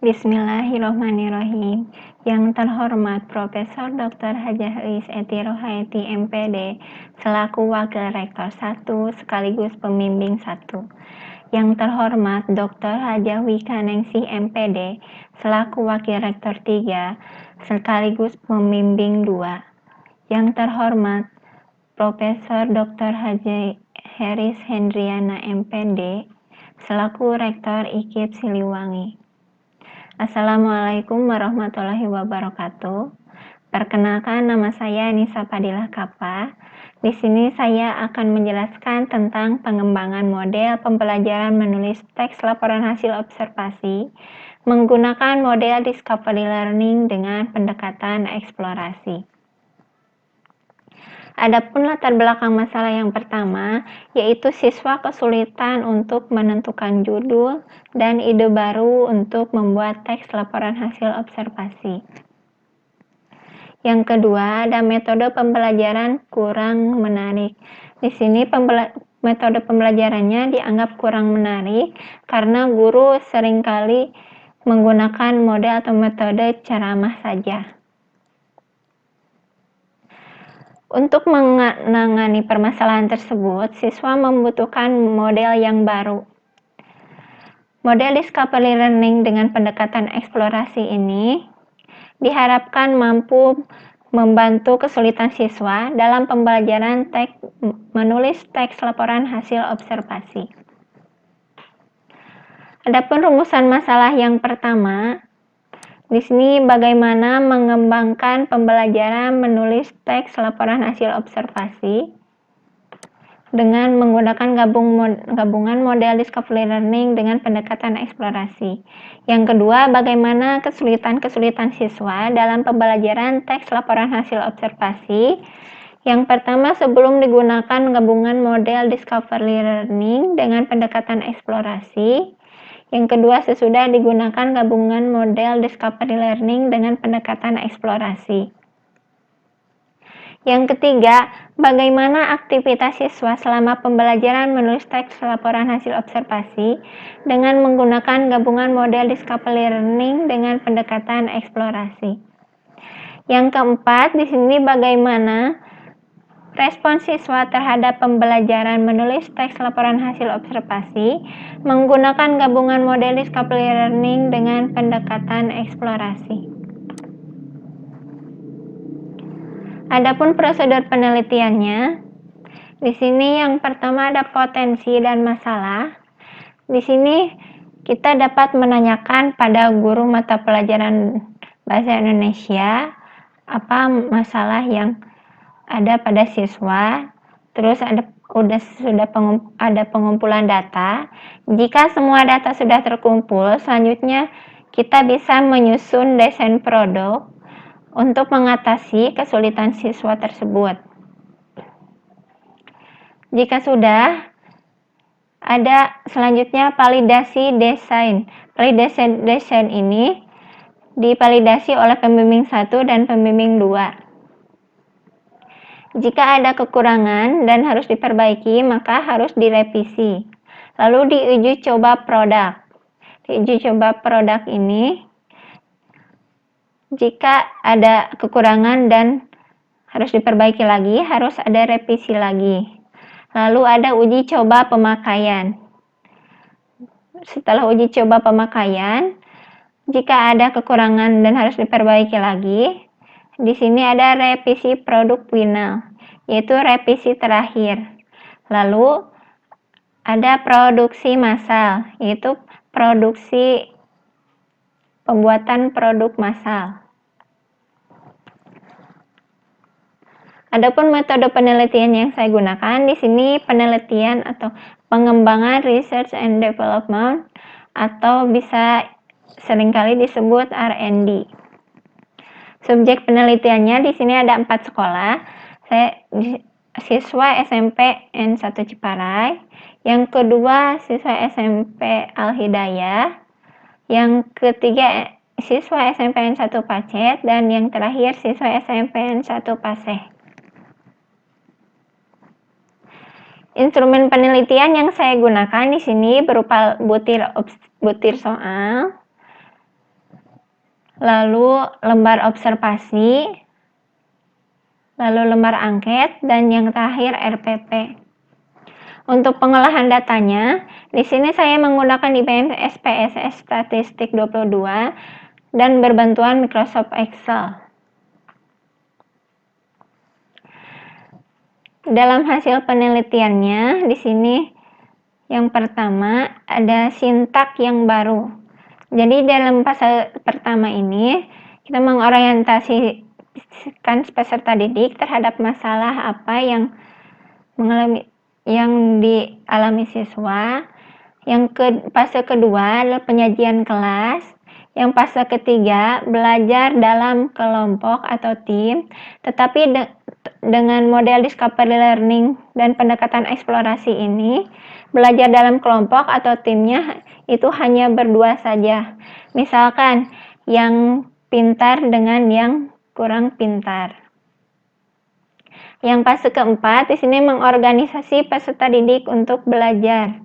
Bismillahirrohmanirrohim. Yang terhormat Profesor Dr. Hajah Eis Eti Rohaeti MPD selaku Wakil Rektor 1 sekaligus Pembimbing 1. Yang terhormat Dr. Hajah Wika Ningsih MPD selaku Wakil Rektor 3 sekaligus Pembimbing 2. Yang terhormat Profesor Dr. Hajah Heris Hendriana MPD selaku Rektor IKIP Siliwangi. Assalamualaikum warahmatullahi wabarakatuh. Perkenalkan, nama saya Nisa Padilah Kapa. Di sini saya akan menjelaskan tentang pengembangan model pembelajaran menulis teks laporan hasil observasi menggunakan model discovery learning dengan pendekatan eksplorasi. Adapun latar belakang masalah yang pertama, yaitu siswa kesulitan untuk menentukan judul dan ide baru untuk membuat teks laporan hasil observasi. Yang kedua, ada metode pembelajaran kurang menarik. Di sini metode pembelajarannya dianggap kurang menarik karena guru seringkali menggunakan model atau metode ceramah saja. Untuk menangani permasalahan tersebut, siswa membutuhkan model yang baru. Model discovery learning dengan pendekatan eksplorasi ini diharapkan mampu membantu kesulitan siswa dalam pembelajaran menulis teks laporan hasil observasi. Adapun rumusan masalah yang pertama, di sini bagaimana mengembangkan pembelajaran menulis teks laporan hasil observasi dengan menggunakan gabungan model discovery learning dengan pendekatan eksplorasi. Yang kedua, bagaimana kesulitan-kesulitan siswa dalam pembelajaran teks laporan hasil observasi. Yang pertama, sebelum digunakan gabungan model discovery learning dengan pendekatan eksplorasi. Yang kedua, sesudah digunakan gabungan model discovery learning dengan pendekatan eksplorasi. Yang ketiga, bagaimana aktivitas siswa selama pembelajaran menulis teks laporan hasil observasi dengan menggunakan gabungan model discovery learning dengan pendekatan eksplorasi. Yang keempat, di sini bagaimana respons siswa terhadap pembelajaran menulis teks laporan hasil observasi menggunakan gabungan model discovery learning dengan pendekatan eksplorasi. Adapun prosedur penelitiannya, di sini yang pertama ada potensi dan masalah. Di sini kita dapat menanyakan pada guru mata pelajaran Bahasa Indonesia apa masalah yang ada pada siswa, terus ada pengumpulan data. Jika semua data sudah terkumpul, selanjutnya kita bisa menyusun desain produk untuk mengatasi kesulitan siswa tersebut. Jika sudah, ada selanjutnya validasi desain. Validasi desain ini divalidasi oleh pembimbing 1 dan pembimbing 2. Jika ada kekurangan dan harus diperbaiki, maka harus direvisi. Lalu diuji coba produk. Di uji coba produk ini, jika ada kekurangan dan harus diperbaiki lagi, harus ada revisi lagi. Lalu ada uji coba pemakaian. Setelah uji coba pemakaian, jika ada kekurangan dan harus diperbaiki lagi, di sini ada revisi produk final, yaitu revisi terakhir. Lalu ada produksi massal, yaitu produksi pembuatan produk massal. Adapun metode penelitian yang saya gunakan di sini penelitian atau pengembangan research and development atau bisa seringkali disebut R&D. Subjek penelitiannya di sini ada 4 sekolah. Saya siswa SMP N1 Ciparai, yang kedua siswa SMP Al-Hidayah, yang ketiga siswa SMP N1 Pacet, dan yang terakhir siswa SMP N1 Paseh. Instrumen penelitian yang saya gunakan di sini berupa butir soal. lalu lembar observasi, lalu lembar angket, dan yang terakhir RPP. Untuk pengolahan datanya, di sini saya menggunakan IBM SPSS Statistik 22 dan berbantuan Microsoft Excel. Dalam hasil penelitiannya, di sini yang pertama ada sintak yang baru. Jadi dalam fase pertama ini kita mengorientasikan peserta didik terhadap masalah apa yang dialami siswa. Fase kedua adalah penyajian kelas. Yang fase ketiga belajar dalam kelompok atau tim, tetapi dengan model discovery learning dan pendekatan eksplorasi ini, belajar dalam kelompok atau timnya itu hanya berdua saja. Misalkan yang pintar dengan yang kurang pintar. Yang fase keempat di sini mengorganisasi peserta didik untuk belajar.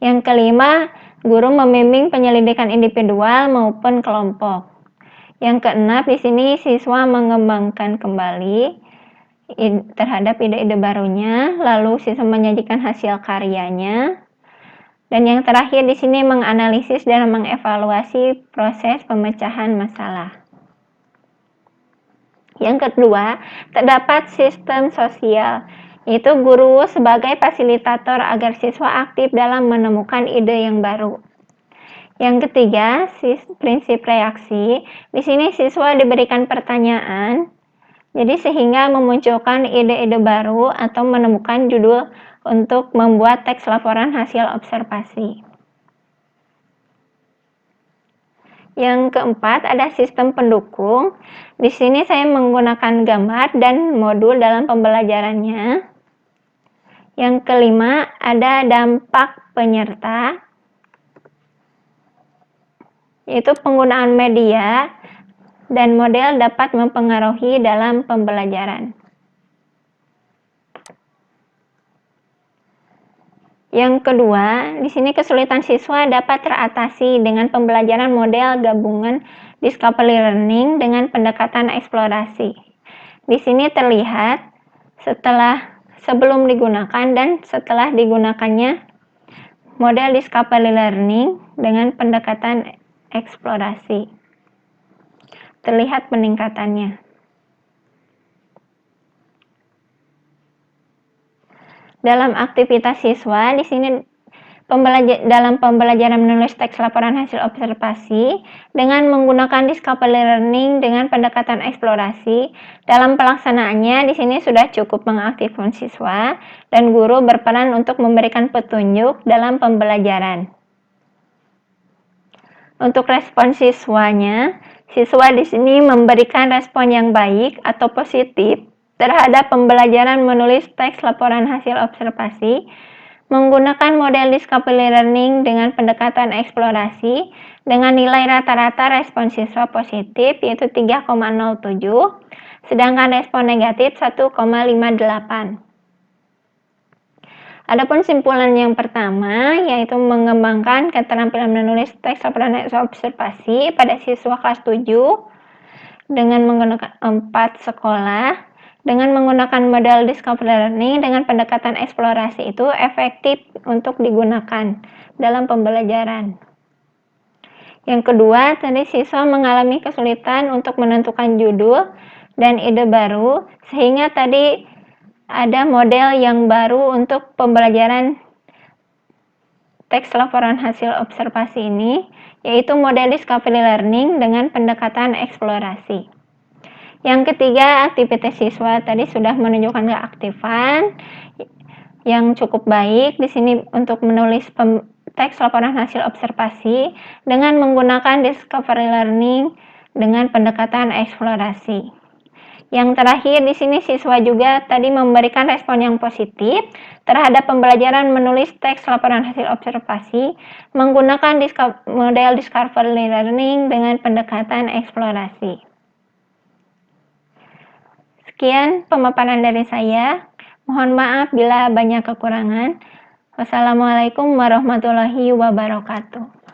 Yang kelima, guru membimbing penyelidikan individual maupun kelompok. Yang keenam, di sini siswa mengembangkan kembali terhadap ide-ide barunya, lalu siswa menyajikan hasil karyanya. Dan yang terakhir di sini menganalisis dan mengevaluasi proses pemecahan masalah. Yang kedua, terdapat sistem sosial, yaitu guru sebagai fasilitator agar siswa aktif dalam menemukan ide yang baru. Yang ketiga, prinsip reaksi. Di sini siswa diberikan pertanyaan, jadi sehingga memunculkan ide-ide baru atau menemukan judul untuk membuat teks laporan hasil observasi. Yang keempat, ada sistem pendukung. Di sini saya menggunakan gambar dan modul dalam pembelajarannya. Yang kelima, ada dampak penyerta, yaitu penggunaan media dan model dapat mempengaruhi dalam pembelajaran. Yang kedua, di sini kesulitan siswa dapat teratasi dengan pembelajaran model gabungan discovery learning dengan pendekatan eksplorasi. Di sini terlihat sebelum digunakan dan setelah digunakannya model discovery learning dengan pendekatan eksplorasi. Terlihat peningkatannya. Dalam aktivitas siswa, di sini dalam pembelajaran menulis teks laporan hasil observasi dengan menggunakan discovery learning dengan pendekatan eksplorasi. Dalam pelaksanaannya, di sini sudah cukup mengaktifkan siswa dan guru berperan untuk memberikan petunjuk dalam pembelajaran. Untuk respon siswanya, siswa di sini memberikan respon yang baik atau positif terhadap pembelajaran menulis teks laporan hasil observasi menggunakan model discovery learning dengan pendekatan eksplorasi dengan nilai rata-rata respon siswa positif yaitu 3,07, sedangkan respon negatif 1,58. Adapun simpulan yang pertama yaitu mengembangkan keterampilan menulis teks laporan hasil observasi pada siswa kelas 7 dengan menggunakan 4 sekolah. Dengan menggunakan model discovery learning dengan pendekatan eksplorasi itu efektif untuk digunakan dalam pembelajaran. Yang kedua, tadi siswa mengalami kesulitan untuk menentukan judul dan ide baru, sehingga tadi ada model yang baru untuk pembelajaran teks laporan hasil observasi ini, yaitu model discovery learning dengan pendekatan eksplorasi. Yang ketiga, aktivitas siswa tadi sudah menunjukkan keaktifan yang cukup baik di sini untuk menulis teks laporan hasil observasi dengan menggunakan discovery learning dengan pendekatan eksplorasi. Yang terakhir di sini siswa juga tadi memberikan respon yang positif terhadap pembelajaran menulis teks laporan hasil observasi menggunakan model discovery learning dengan pendekatan eksplorasi. Sekian pemaparan dari saya. Mohon maaf bila banyak kekurangan. Wassalamualaikum warahmatullahi wabarakatuh.